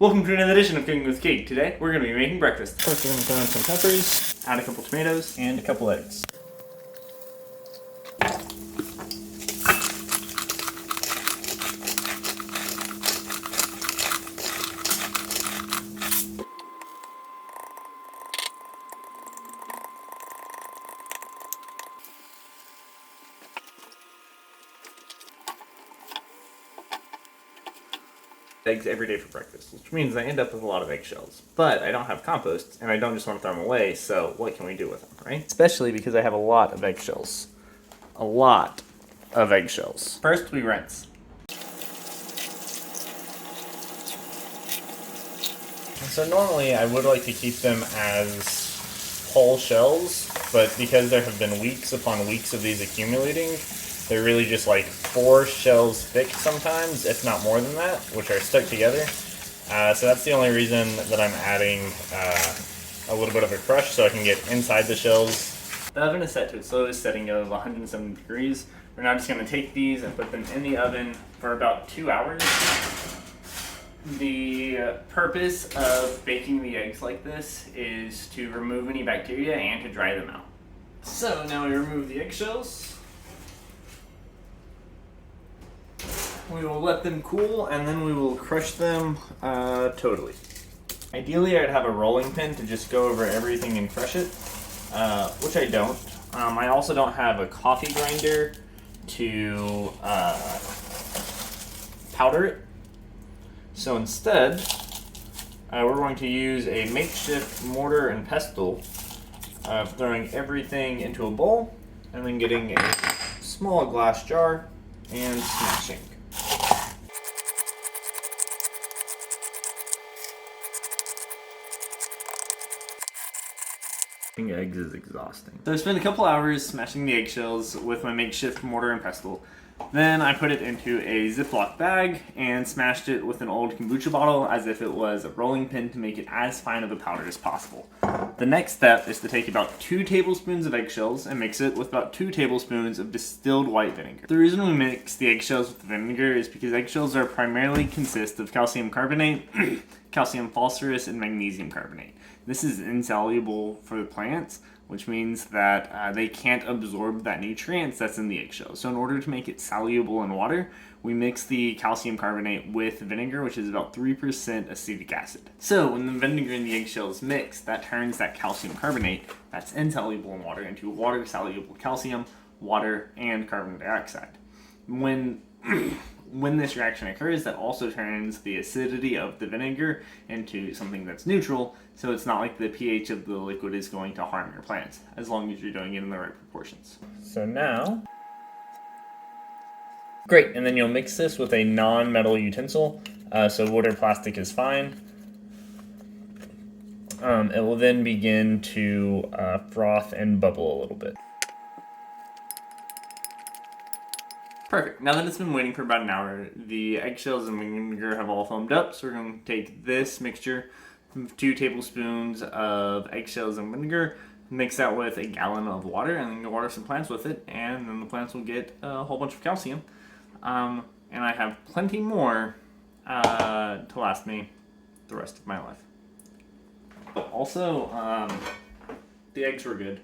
Welcome to another edition of Cooking with Kate. Today, we're going to be making breakfast. First, we're going to throw in some peppers, add a couple tomatoes, and a couple eggs. Eggs every day for breakfast, which means I end up with a lot of eggshells. But I don't have compost, and I don't just want to throw them away, so what can we do with them, right? Especially because I have a lot of eggshells. A lot of eggshells. First, we rinse. So normally I would like to keep them as whole shells, but because there have been weeks upon weeks of these accumulating, they're really just like 4 shells thick sometimes, if not more than that, which are stuck together. So that's the only reason that I'm adding a little bit of a crush so I can get inside the shells. The oven is set to its slowest setting of 170 degrees. We're now just going to take these and put them in the oven for about 2 hours. The purpose of baking the eggs like this is to remove any bacteria and to dry them out. So now we remove the eggshells. We will let them cool, and then we will crush them totally. Ideally, I'd have a rolling pin to just go over everything and crush it, which I don't. I also don't have a coffee grinder to powder it. So instead, we're going to use a makeshift mortar and pestle, throwing everything into a bowl, and then getting a small glass jar and smashing. Eggs is exhausting. So I spent a couple hours smashing the eggshells with my makeshift mortar and pestle. Then I put it into a Ziploc bag and smashed it with an old kombucha bottle as if it was a rolling pin to make it as fine of a powder as possible. The next step is to take about 2 tablespoons of eggshells and mix it with about 2 tablespoons of distilled white vinegar. The reason we mix the eggshells with vinegar is because eggshells are primarily consist of calcium carbonate, calcium phosphorus, and magnesium carbonate. This is insoluble for the plants, which means that they can't absorb that nutrients that's in the eggshell. So in order to make it soluble in water, we mix the calcium carbonate with vinegar, which is about 3% acetic acid. So when the vinegar and the eggshells mix, that turns that calcium carbonate that's insoluble in water into water-soluble calcium, water, and carbon dioxide. When this reaction occurs, that also turns the acidity of the vinegar into something that's neutral, so it's not like the pH of the liquid is going to harm your plants, as long as you're doing it in the right proportions. So now, great, and then you'll mix this with a non-metal utensil, so wood or plastic is fine. It will then begin to froth and bubble a little bit. Perfect. Now that it's been waiting for about an hour, the eggshells and vinegar have all foamed up, so we're going to take this mixture, 2 tablespoons of eggshells and vinegar, mix that with a gallon of water, and then water some plants with it, and then the plants will get a whole bunch of calcium. And I have plenty more to last me the rest of my life. But also, the eggs were good.